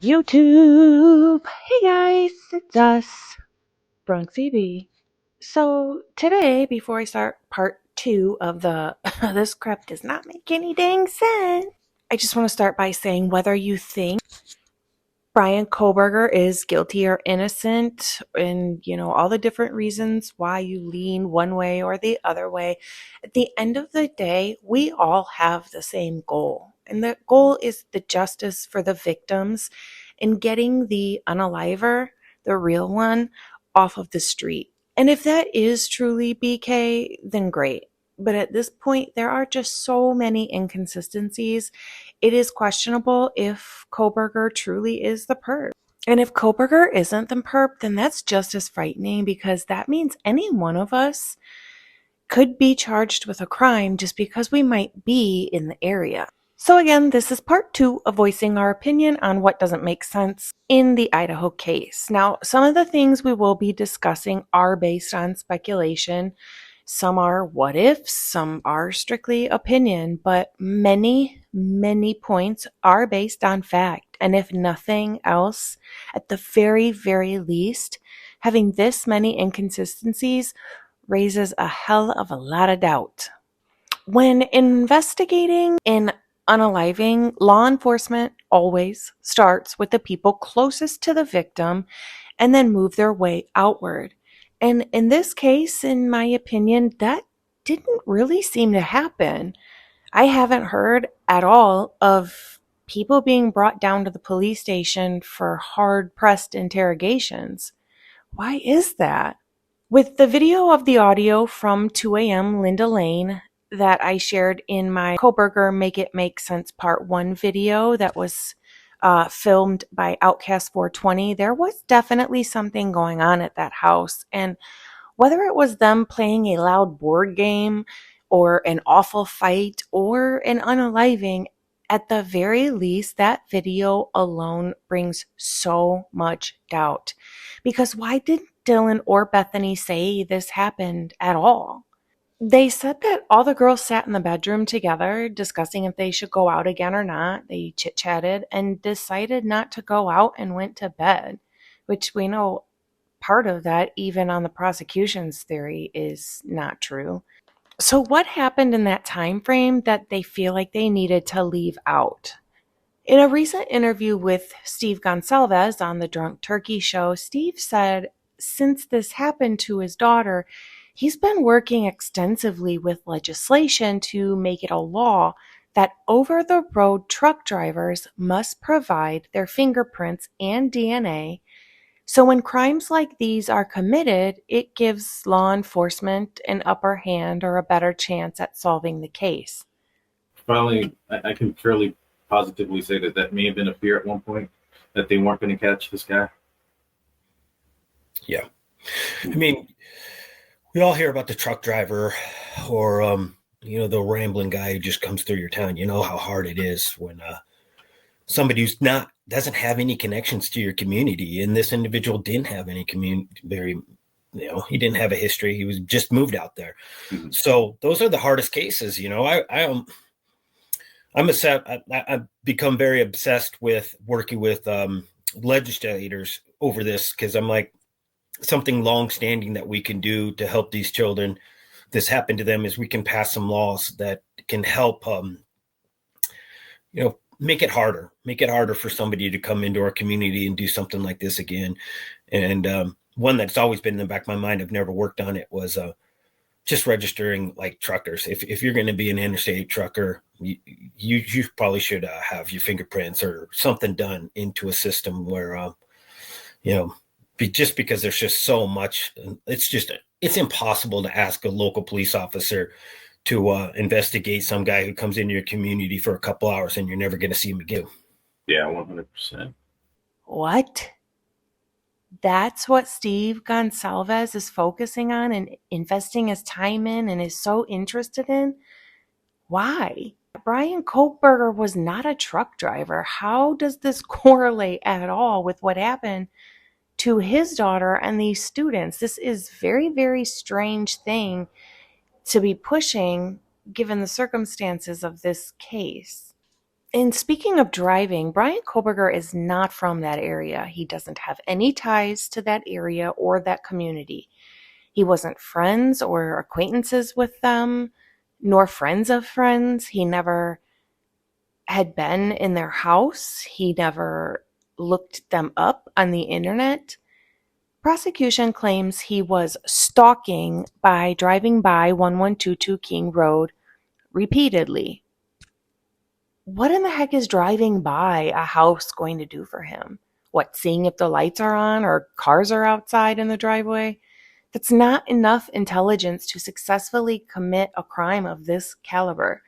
YouTube. Hey guys, it's us, Bronx EV. So today, before I start part two of the this crap does not make any dang sense, I just want to start by saying whether you think Brian Koberger is guilty or innocent, and all the different reasons why you lean one way or the other way. At the end of the day, we all have the same goal, and the goal is the justice for the victims and getting the unaliver, the real one, off of the street. And if that is truly BK, then great. But at this point, there are just so many inconsistencies. It is questionable if Koberger truly is the perp. And if Koberger isn't the perp, then that's just as frightening, because that means any one of us could be charged with a crime just because we might be in the area. So again, this is part two of voicing our opinion on what doesn't make sense in the Idaho case. Now, some of the things we will be discussing are based on speculation. Some are what ifs, some are strictly opinion, but many points are based on fact. And if nothing else, at the very, very least, having this many inconsistencies raises a hell of a lot of doubt. When investigating in unaliving, law enforcement always starts with the people closest to the victim and then move their way outward. And in this case, in my opinion, that didn't really seem to happen. I haven't heard at all of people being brought down to the police station for hard-pressed interrogations. Why is that? With the video of the audio from 2 a.m. Linda Lane that I shared in my Koberger Make It Make Sense Part 1 video that was filmed by Outcast 420, there was definitely something going on at that house. And whether it was them playing a loud board game or an awful fight or an unaliving, at the very least, that video alone brings so much doubt. Because why didn't Dylan or Bethany say this happened at all? They said that all the girls sat in the bedroom together discussing if they should go out again or not. They chit-chatted and decided not to go out and went to bed, which we know part of that, even on the prosecution's theory, is not true. So what happened in that time frame that they feel like they needed to leave out? In a recent interview with Steve Gonsalves on the Drunk Turkey show, Steve said since this happened to his daughter, he's been working extensively with legislation to make it a law that over-the-road truck drivers must provide their fingerprints and DNA. So when crimes like these are committed, it gives law enforcement an upper hand or a better chance at solving the case. Finally, I can fairly positively say that may have been a fear at one point, that they weren't going to catch this guy. Yeah. I mean, we all hear about the truck driver or, the rambling guy who just comes through your town. You know how hard it is when somebody who's doesn't have any connections to your community. And this individual didn't have any he didn't have a history. He was just moved out there. Mm-hmm. So those are the hardest cases. I've become very obsessed with working with legislators over this, because I'm like, something long-standing that we can do to help these children, this happened to them, is we can pass some laws that can help, make it harder for somebody to come into our community and do something like this again. And one that's always been in the back of my mind, I've never worked on it, was just registering like truckers. If you're going to be an interstate trucker, you probably should have your fingerprints or something done into a system where, just because there's just so much, it's impossible to ask a local police officer to investigate some guy who comes into your community for a couple hours and you're never going to see him again. Yeah, 100%. What? That's what Steve Gonsalves is focusing on and investing his time in and is so interested in? Why? Brian Koberger was not a truck driver. How does this correlate at all with what happened to his daughter and these students? This is very, very strange thing to be pushing given the circumstances of this case. And speaking of driving, Brian Koberger is not from that area. He doesn't have any ties to that area or that community. He wasn't friends or acquaintances with them, nor friends of friends. He never had been in their house. He never looked them up on the internet. Prosecution claims he was stalking by driving by 1122 King Road repeatedly. What in the heck is driving by a house going to do for him? What, seeing if the lights are on or cars are outside in the driveway? That's not enough intelligence to successfully commit a crime of this caliber.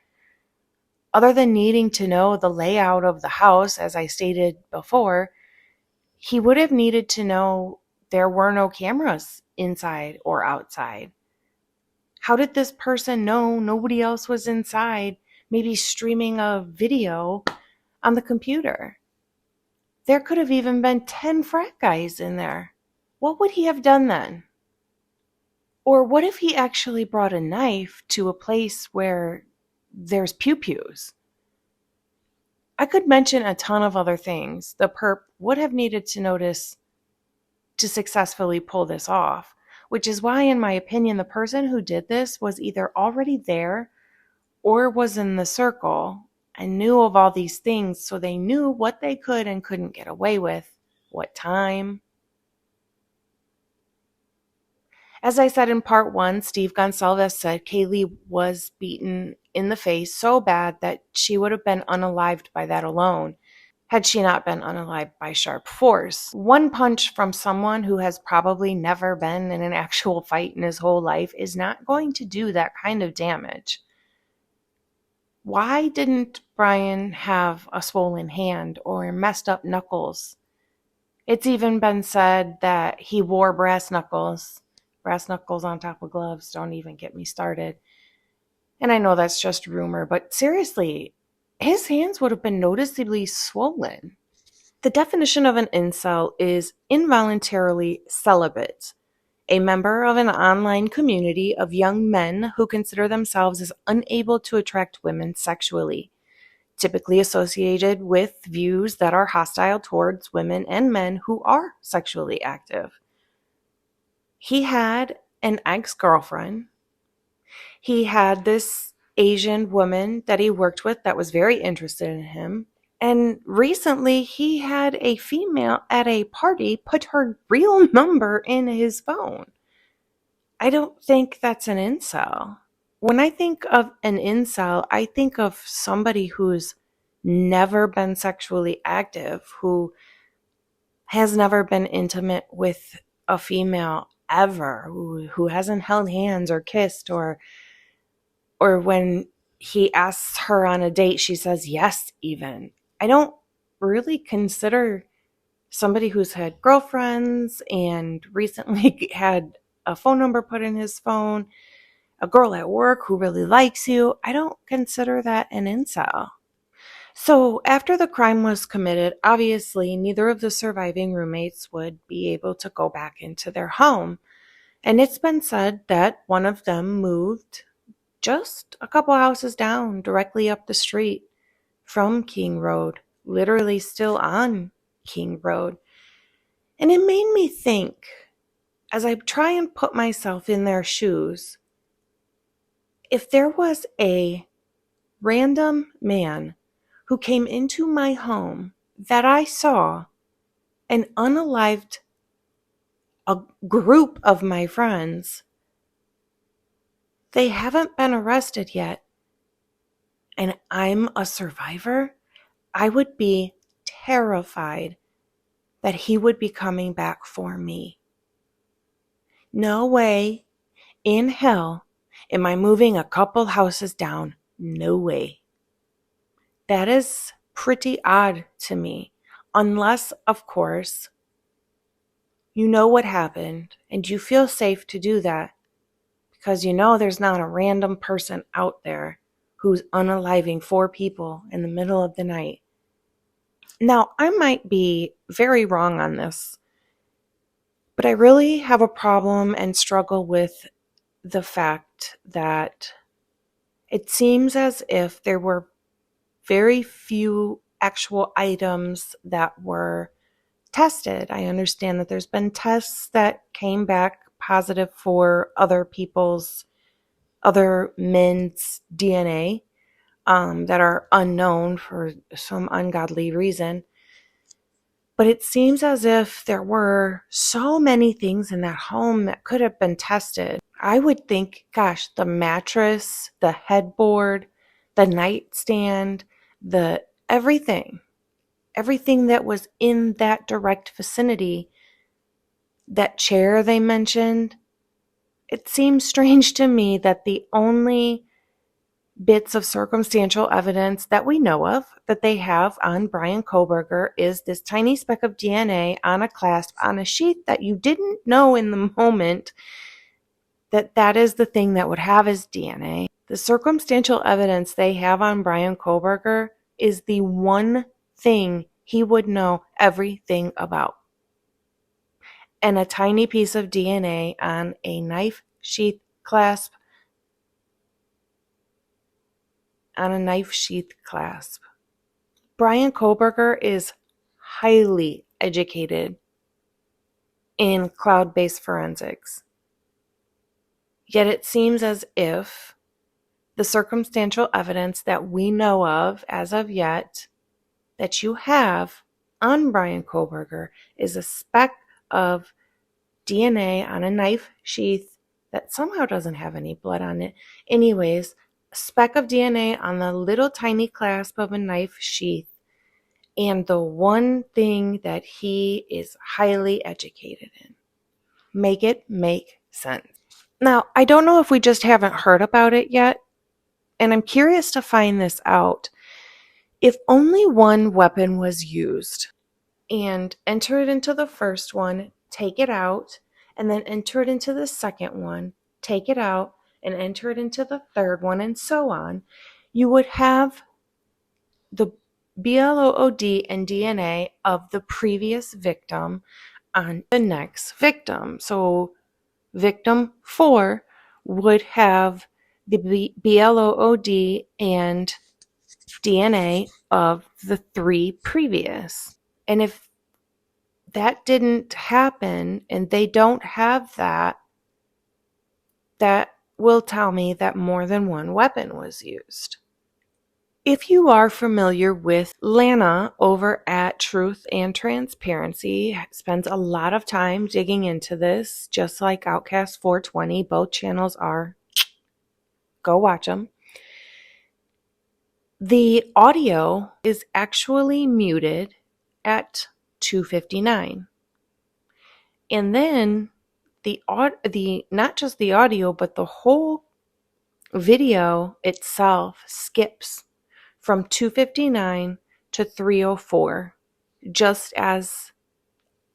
Other than needing to know the layout of the house, as I stated before, he would have needed to know there were no cameras inside or outside. How did this person know nobody else was inside, maybe streaming a video on the computer? There could have even been 10 frat guys in there. What would he have done then? Or what if he actually brought a knife to a place where there's pew-pews? I could mention a ton of other things the perp would have needed to notice to successfully pull this off, which is why, in my opinion, the person who did this was either already there or was in the circle and knew of all these things, so they knew what they could and couldn't get away with, what time. As I said in part 1, Steve Gonsalves said Kaylee was beaten in the face so bad that she would have been unalived by that alone, had she not been unalived by sharp force. One punch from someone who has probably never been in an actual fight in his whole life is not going to do that kind of damage. Why didn't Brian have a swollen hand or messed up knuckles? It's even been said that he wore brass knuckles. Brass knuckles on top of gloves, don't even get me started. And I know that's just rumor, but seriously, his hands would have been noticeably swollen. The definition of an incel is involuntarily celibate, a member of an online community of young men who consider themselves as unable to attract women sexually, typically associated with views that are hostile towards women and men who are sexually active. He had an ex-girlfriend. He had this Asian woman that he worked with that was very interested in him. And recently he had a female at a party put her real number in his phone. I don't think that's an incel. When I think of an incel, I think of somebody who's never been sexually active, who has never been intimate with a female ever, who hasn't held hands or kissed, or when he asks her on a date, she says yes even. I don't really consider somebody who's had girlfriends and recently had a phone number put in his phone, a girl at work who really likes you, I don't consider that an incel. So after the crime was committed, obviously neither of the surviving roommates would be able to go back into their home. And it's been said that one of them moved just a couple houses down, directly up the street from King Road, literally still on King Road. And it made me think, as I try and put myself in their shoes, if there was a random man who came into my home that I saw and unalived a group of my friends, they haven't been arrested yet, and I'm a survivor, I would be terrified that he would be coming back for me. No way in hell am I moving a couple houses down. No way. That is pretty odd to me. Unless, of course, you know what happened and you feel safe to do that because you know there's not a random person out there who's unaliving 4 people in the middle of the night. Now, I might be very wrong on this, but I really have a problem and struggle with the fact that it seems as if there were very few actual items that were tested. I understand that there's been tests that came back positive for other men's DNA that are unknown for some ungodly reason. But it seems as if there were so many things in that home that could have been tested. I would think, gosh, the mattress, the headboard, the nightstand, the everything that was in that direct vicinity, that chair they mentioned. It seems strange to me that the only bits of circumstantial evidence that we know of that they have on Bryan Kohberger is this tiny speck of DNA on a clasp on a sheet that you didn't know in the moment that is the thing that would have his DNA. The circumstantial evidence they have on Bryan Kohberger is the one thing he would know everything about. And a tiny piece of DNA on a knife sheath clasp. Bryan Kohberger is highly educated in cloud-based forensics. Yet it seems as if the circumstantial evidence that we know of as of yet that you have on Bryan Kohberger is a speck of DNA on a knife sheath that somehow doesn't have any blood on it. Anyways, a speck of DNA on the little tiny clasp of a knife sheath, and the one thing that he is highly educated in. Make it make sense. Now, I don't know if we just haven't heard about it yet, and I'm curious to find this out. If only one weapon was used, and enter it into the first one, take it out, and then enter it into the second one, take it out, and enter it into the third one, and so on, you would have the BLOOD and DNA of the previous victim on the next victim. So victim 4 would have the BLOOD and DNA of the 3 previous. And if that didn't happen and they don't have that, that will tell me that more than one weapon was used. If you are familiar with Lana over at Truth and Transparency, spends a lot of time digging into this, just like Outcast 420. Both channels are. Go watch them. The audio is actually muted at 2:59. And then the not just the audio, but the whole video itself skips from 2:59 to 3:04, just as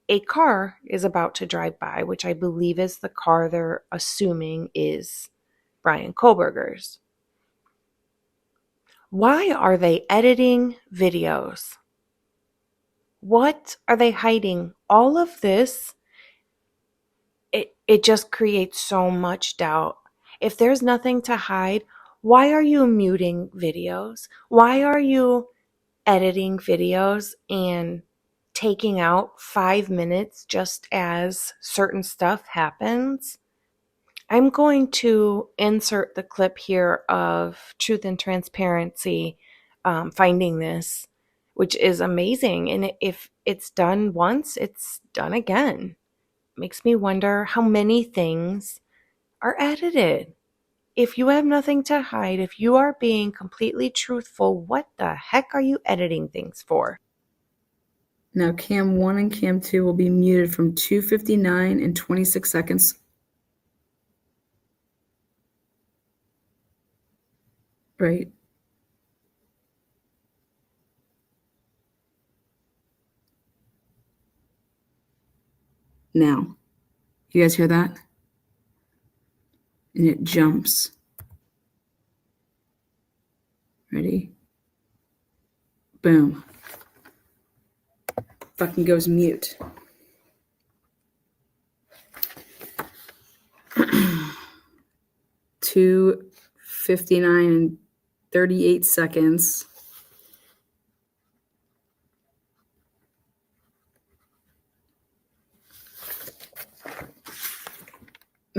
a car is about to drive by, which I believe is the car they're assuming is Bryan Kohberger's. Why are they editing videos? What are they hiding? All of this, it just creates so much doubt. If there's nothing to hide, why are you muting videos? Why are you editing videos and taking out 5 minutes just as certain stuff happens? I'm going to insert the clip here of Truth and Transparency finding this, which is amazing. And if it's done once, it's done again. Makes me wonder how many things are edited. If you have nothing to hide, if you are being completely truthful, what the heck are you editing things for? Now cam 1 and cam 2 will be muted from 2:59 and 26 seconds. Right. Now, you guys hear that? And it jumps. Ready? Boom. Fucking goes mute. (2:59 and 38 seconds.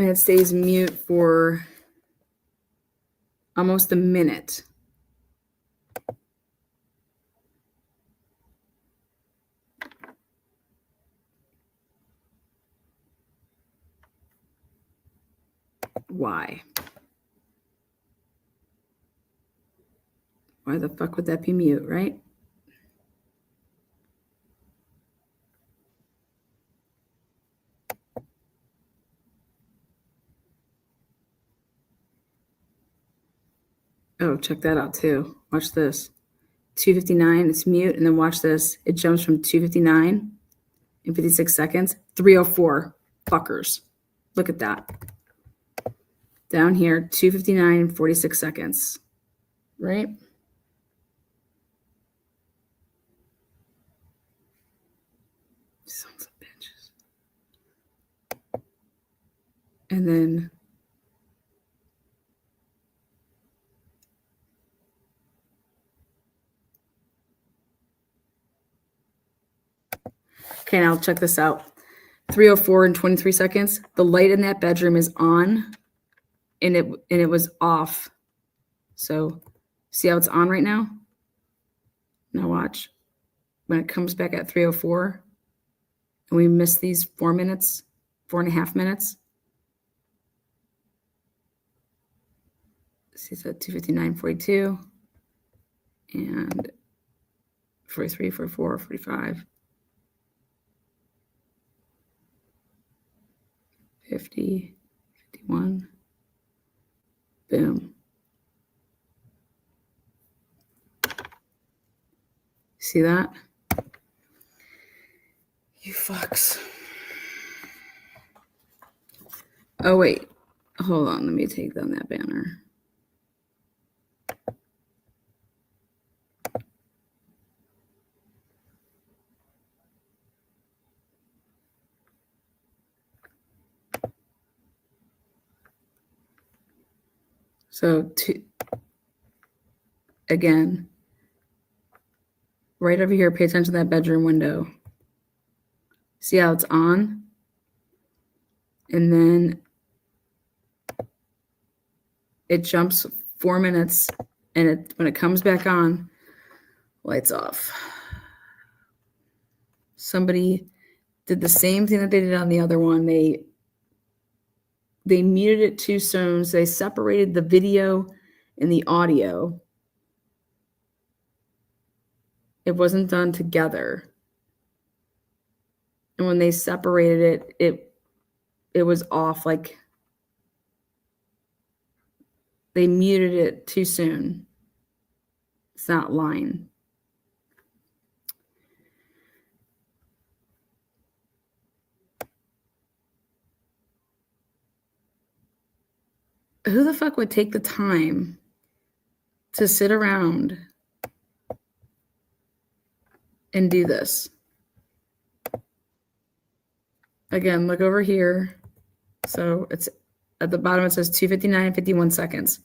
And it stays mute for almost a minute. Why? Why the fuck would that be mute, right? Oh, check that out too. Watch this. 2:59, it's mute, and then watch this. It jumps from 2:59 in 56 seconds, 3:04. Fuckers. Look at that. Down here, 2:59 and 46 seconds. Right? Sons of bitches. And then okay, now check this out. 3:04 and 23 seconds. The light in that bedroom is on, and it was off. So see how it's on right now? Now watch. When it comes back at 3:04, and we miss these 4 minutes, 4.5 minutes. See, it's at 2:59:42 and 43, 44, 45, 50, 51. Boom. See that? You fucks. Oh, wait. Hold on. Let me take down that banner. So, again, right over here, pay attention to that bedroom window. See how it's on? And then it jumps 4 minutes, and when it comes back on, lights off. Somebody did the same thing that they did on the other one. They muted it too soon, so they separated the video and the audio. It wasn't done together. And when they separated it was off, like they muted it too soon. It's not line. Who the fuck would take the time to sit around and do this? Again, look over here. So it's at the bottom, it says 2:59 and 51 seconds.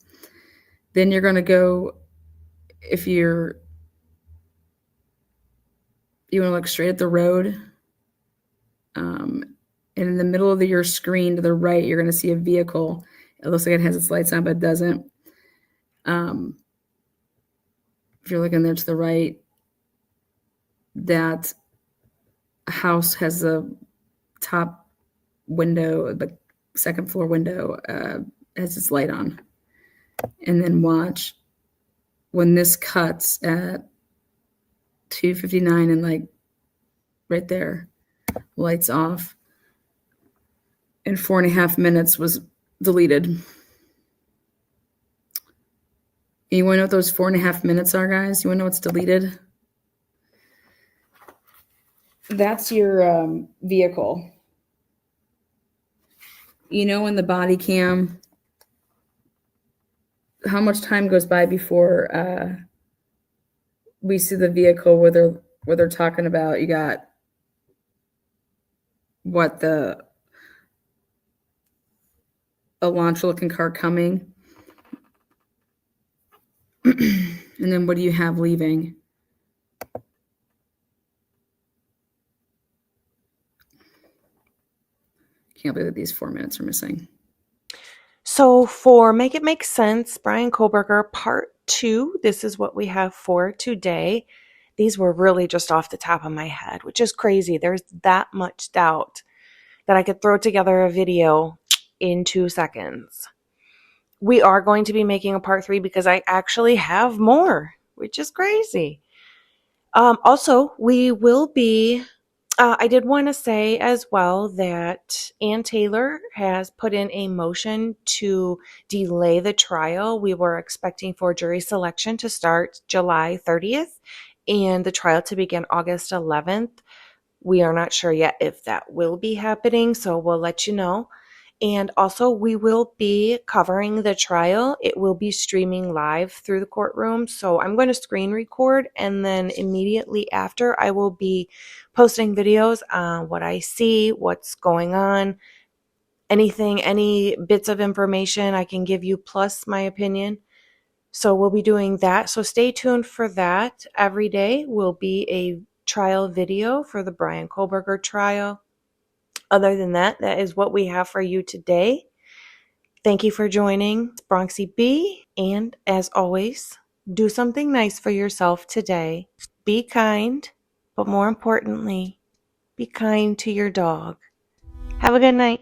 Then you're going to go, if you want to look straight at the road, and in the middle of your screen to the right, you're going to see a vehicle. It looks like it has its lights on, but it doesn't. If you're looking there to the right, that house has a top window, the second floor window has its light on. And then watch when this cuts at 2:59 and like right there, lights off. In 4.5 minutes was deleted. You want to know what those 4.5 minutes are, guys? You want to know what's deleted? That's your vehicle. You know, in the body cam, how much time goes by before we see the vehicle where they're talking about, you got what, a Elantra looking car coming. And then what do you have leaving? Can't believe that these 4 minutes are missing. So for Make It Make Sense, Bryan Kohberger Part 2, this is what we have for today. These were really just off the top of my head, which is crazy. There's that much doubt that I could throw together a video in 2 seconds. We are going to be making a Part 3 because I actually have more, which is crazy. Also, we will be I did want to say as well that Ann Taylor has put in a motion to delay the trial. We were expecting for jury selection to start July 30th and the trial to begin August 11th. We are not sure yet if that will be happening, so we'll let you know. And also, we will be covering the trial. It will be streaming live through the courtroom. So I'm going to screen record, and then immediately after, I will be posting videos on what I see, what's going on, anything, any bits of information I can give you, plus my opinion. So we'll be doing that. So stay tuned for that. Every day will be a trial video for the Bryan Kohberger trial. Other than that, that is what we have for you today. Thank you for joining Bronxy B. And as always, do something nice for yourself today. Be kind, but more importantly, be kind to your dog. Have a good night.